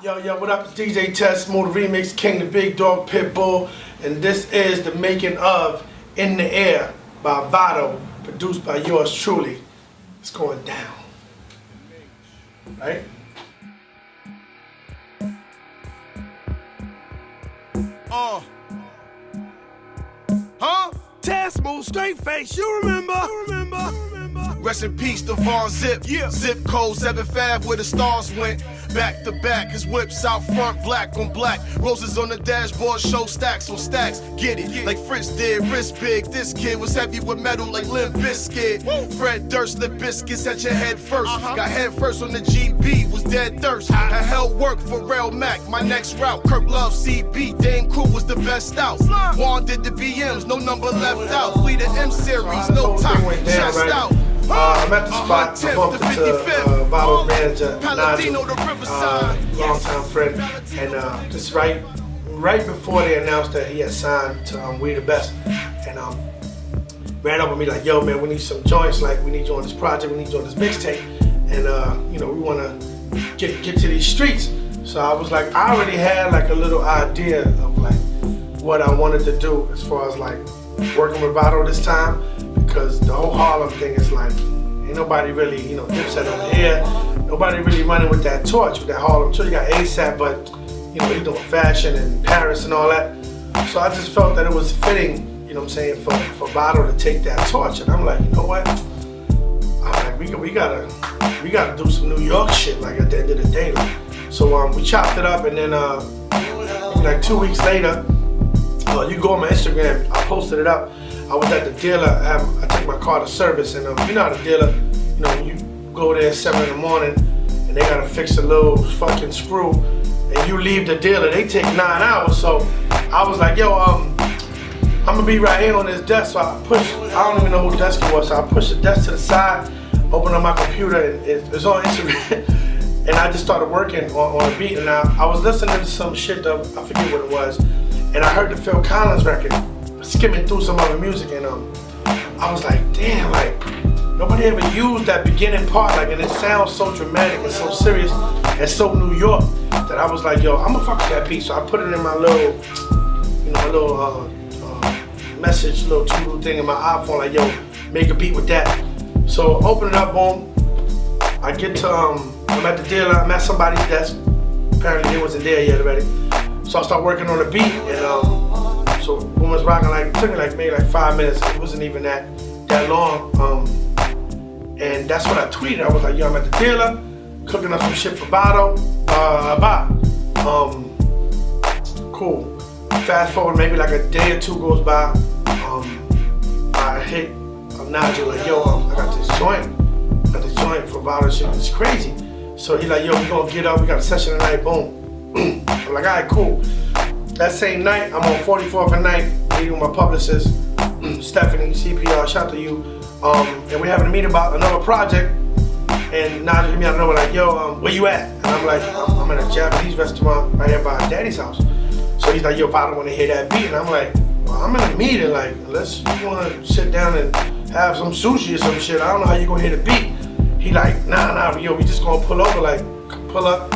Yo, what up? It's DJ Tedsmooth, Remix King, the Big Dog Pitbull, and this is the making of In the Air by Vado, produced by yours truly. It's going down. Right? Tedsmooth, straight face, you remember? Rest in peace, Devon Zip. Yeah. Zip code 75 where the stars went. Back to back, his whips out front, black on black. Roses on the dashboard, show stacks on stacks. Get it, like Fritz did, wrist big. This kid was heavy with metal like Limp Bizkit. Fred Durst, Lip Biscuits at your head first. Got head first on the GB, was dead thirst. I held work for Rail Mac, my next route. Kirk Love, CB, Dame Crew was the best out. Juan did the BMs, no number left out. Fleet of M series, no top, just out. I'm at the spot. I bumped into Vado manager, Nigel, long-time friend, and just right before they announced that he had signed to We the Best, and ran up with me like, yo man, we need some joints, like we need you on this project, we need you on this mixtape, and you know, we want to get to these streets. So I was like, I already had like a little idea of like what I wanted to do as far as like working with Vado this time, because the whole Harlem thing is like, ain't nobody really, you know, Dipset over here, nobody really running with that torch, with that Harlem torch. You got ASAP, but you know, he's doing fashion in Paris and all that. So I just felt that it was fitting, you know what I'm saying, for Vado to take that torch. And I'm like, you know what? I'm like, we gotta do some New York shit, like at the end of the day. Like. So we chopped it up, and then like 2 weeks later, you go on my Instagram, I posted it up. I was at the dealer, I took my car to service, and you know how the dealer, you know, you go there at 7 in the morning, and they gotta fix a little fucking screw, and you leave the dealer, they take 9 hours, so I was like, yo, I'm gonna be right here on this desk, so I don't even know who desk it was, so I pushed the desk to the side, opened up my computer, and it's on Instagram, and I just started working on a beat, and I was listening to some shit that, I forget what it was, and I heard the Phil Collins record, skimming through some other music, and I was like, damn, like nobody ever used that beginning part, like, and it sounds so dramatic and so serious and so New York that I was like, yo, I'm gonna fuck with that beat. So I put it in my little, you know, my little message, little tool thing in my iPhone, like, yo, make a beat with that. So open it up, boom. I get to I'm at the dealer, I'm at somebody's desk. Apparently they wasn't there yet already. So I start working on the beat, and so when was rocking, like, it took me like maybe like 5 minutes. It wasn't even that long. And that's what I tweeted. I was like, yo, I'm at the dealer, cooking up some shit for Vado. Bye. Cool. Fast forward, maybe like a day or two goes by. I hit Nigel like, yo, I got this joint for Vado. Shit, it's crazy. So he like, yo, we gonna get up. We got a session tonight. Boom. I'm like, all right, cool. That same night, I'm on 44th and Night, meeting with my publicist, Stephanie, CPR, shout out to you. And we're having a meeting about another project. And Nigel hit me out of nowhere like, yo, where you at? And I'm like, I'm in a Japanese restaurant right here by Daddy's house. So he's like, yo, I don't want to hear that beat. And I'm like, well, I'm in a meeting, like, you want to sit down and have some sushi or some shit. I don't know how you going to hear the beat. He like, nah, yo, we just going to pull over, like, pull up.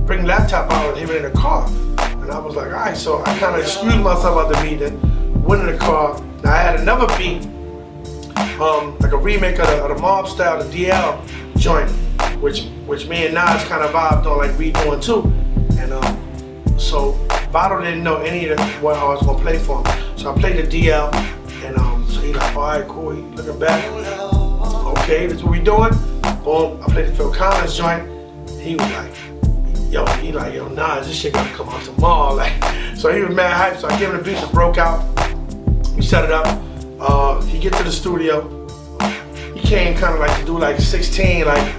Bring laptop out and hear it in the car. And I was like, all right, so I kind of excused myself out the meeting, went in the car. Now I had another beat, like a remake of the Mob Style, the DL joint, which me and Nas kind of vibed on, like we doing too. And so Vado didn't know any of what I was gonna play for him. So I played the DL, and so he like, all right, cool, he looking back. Okay, that's what we doing. Boom, I played the Phil Collins joint. He was like, yo, nah, this shit gotta come out tomorrow. Like, so he was mad hype, so I gave him the beats that broke out. We set it up. He get to the studio. He came kind of like to do like 16, like,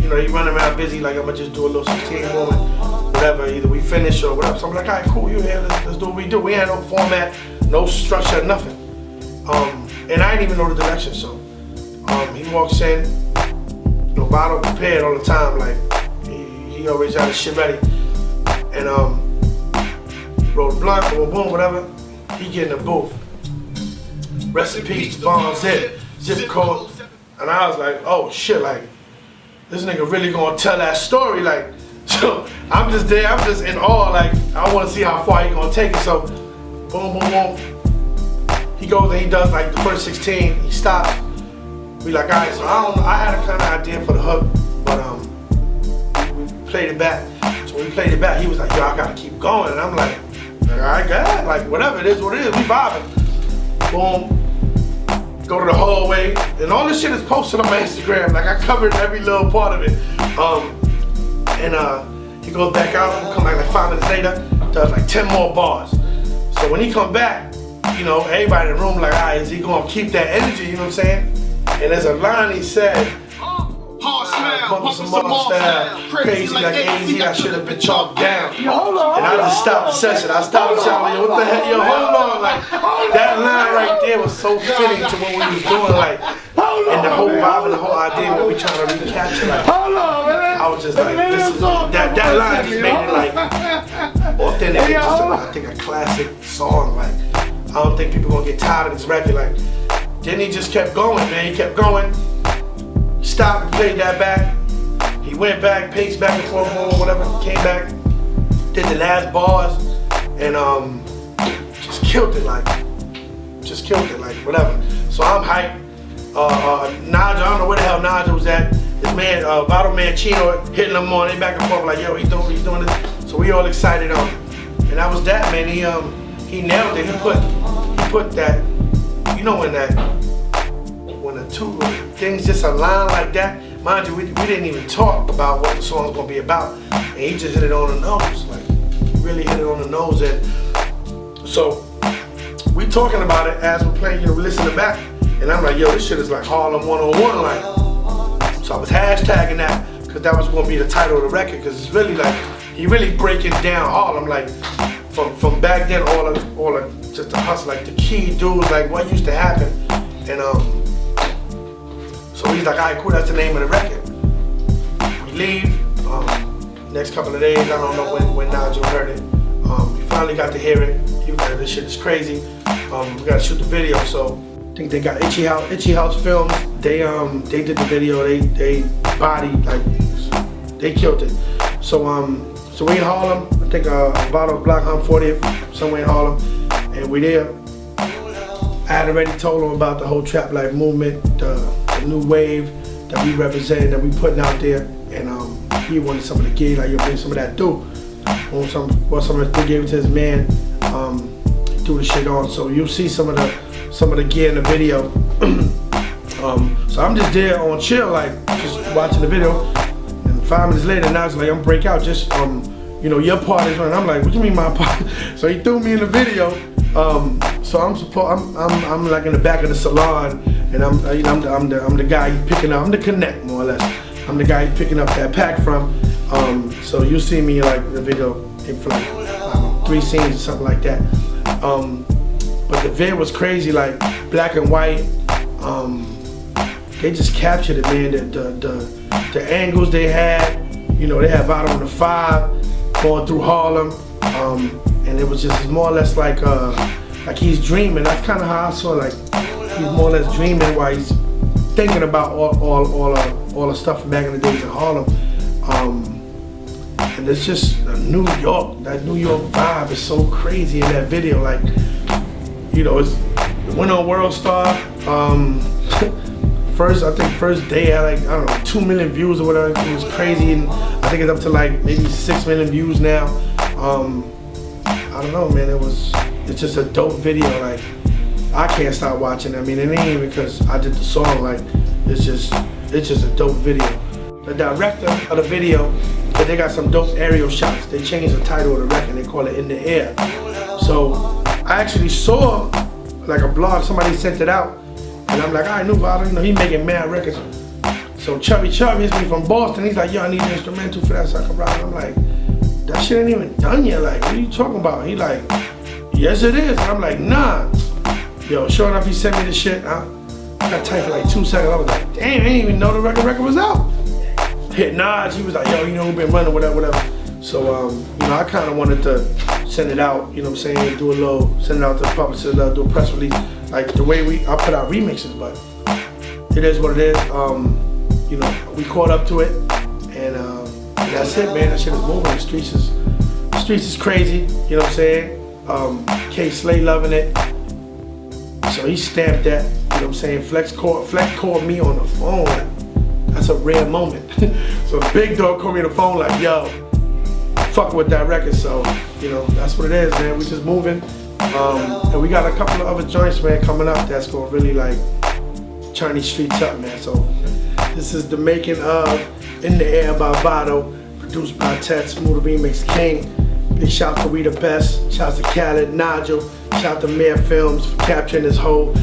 you know, he running around busy, like, I'm gonna just do a little 16 moment, whatever, either we finish or whatever. So I'm like, all right, cool, you here, let's do what we do. We had no format, no structure, nothing. And I didn't even know the direction, so he walks in, you know, Vado prepared all the time, like, he always had his shit ready, and roll the blunt, boom, boom, whatever. He get in the booth. Rest in peace, Bomb Zip code, and I was like, oh shit, like this nigga really gonna tell that story, like. So I'm just there, I'm just in awe, like I want to see how far he gonna take it. So boom, boom, boom. He goes and he does like the first 16, he stops. We like, all right, so I had a kind of idea for the hook, but we played it back. So when we played it back, he was like, yo, I gotta keep going. And I'm like, all right, God, like whatever, it is what it is, we vibing. Boom. Go to the hallway, and all this shit is posted on my Instagram. Like I covered every little part of it. He goes back out, come back like 5 minutes later, does like 10 more bars. So when he come back, you know, everybody in the room like, all right, is he gonna keep that energy, you know what I'm saying? And there's a line he said, pumping some more style, crazy like AZ, I should have been chalked down. And I just stopped the session. I stopped shouting, yo, what the heck, yo, hold on. Like, that line right there was so fitting to what we was doing, like, and the whole vibe and the whole idea what we trying to recapture, like, I was just like, this is, that line just made it, like, authentic, just, I think, a classic song, like, I don't think people gonna get tired of this record, like, then he just kept going, man, he kept going. Stopped and played that back. He went back, paced back and forth or whatever, came back, did the last bars, and just killed it, like whatever. So I'm hyped. Naja, I don't know where the hell Naja was at. This man, Vado man Chino hitting him on, they back and forth like, yo, he's doing this. So we all excited on him. And that was that, man. He nailed it. He put that, you know, when the two things just align like that, mind you, we didn't even talk about what the song's gonna be about, and he just hit it on the nose, like he really hit it on the nose. And so we talking about it as we're playing, you know, listening back, and I'm like, yo, this shit is like Harlem 101, like. So I was hashtagging that because that was gonna be the title of the record, because it's really like he really breaking down Harlem, like from back then, all of just the hustle, like the key dudes, like what used to happen, and so he's like, all right, cool, that's the name of the record. We leave, next couple of days, I don't know when Nigel heard it. We finally got to hear it. He was like, this shit is crazy. We gotta shoot the video, so I think they got Itchy House Films. They did the video, they bodied, like, they killed it. So we in Harlem, I think Vado Block 40th, somewhere in Harlem, and we there. I had already told him about the whole trap life movement, the new wave that we represent, that we putting out there, and he wanted some of the gear, like, you bring some of that through. Some of the gave it to his man, he threw the shit on. So you'll see some of the gear in the video. So I'm just there on chill, like just watching the video. And 5 minutes later, now it's like I'm break out, just you know, your part is running. I'm like, what you mean my part? So he threw me in the video. So I'm like in the back of the salon, and I'm the guy he's picking up. I'm the connect, more or less. I'm the guy he's picking up that pack from. So you see me like the video for like, I don't know, 3 scenes or something like that. But the vid was crazy, like black and white. They just captured it, man. The angles they had, you know, they had Vado on the 5 going through Harlem, and it was just more or less like he's dreaming. That's kind of how I saw, like he's more or less dreaming while he's thinking about all the stuff from back in the days in Harlem. And it's just New York, that New York vibe is so crazy in that video. Like, you know, it went on World Star. First day had like, I don't know, 2 million views or whatever. It was crazy, and I think it's up to like maybe 6 million views now. I don't know, man. It's just a dope video. Like, I can't stop watching it. I mean, it ain't even because I did the song. Like, it's just a dope video. The director of the video, they got some dope aerial shots. They changed the title of the record. They call it In the Air. So I actually saw like a blog. Somebody sent it out, and I'm like, I knew Vado. You know, he making mad records. So Chubby hits me from Boston. He's like, yo, I need an instrumental for that so I can ride. I'm like, that shit ain't even done yet. Like, what are you talking about? He like, yes it is. And I'm like, nah. Yo, sure enough, he sent me the shit. I got tight for like 2 seconds. I was like, damn, I didn't even know the record was out. Hit Naj, he was like, yo, you know, we've been running, whatever. So, you know, I kind of wanted to send it out, you know what I'm saying, send it out to the publishers, do a press release, like the way I put out remixes, but it is what it is. You know, we caught up to it, and That's it, man. That shit is moving. The streets is crazy. You know what I'm saying? K Slay loving it. So he stamped that. You know what I'm saying? Flex called me on the phone. That's a rare moment. So the big dog called me on the phone like, yo, fuck with that record. So, you know, that's what it is, man. We just moving. And we got a couple of other joints, man, coming up that's gonna really like turn these streets up, man. So this is the making of In the Air by Vado, produced by Tedsmooth, Remix King. Big shout to We the Best. Shout to Khaled, Nigel. Shout to Mair Films for capturing this whole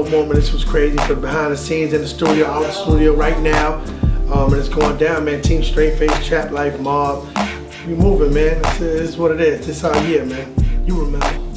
moment. This was crazy. For behind the scenes in the studio, out the studio right now. And it's going down, man. Team Straight Face, Trap Life, Mob. We moving, man. This is what it is. This our year, man. You remember.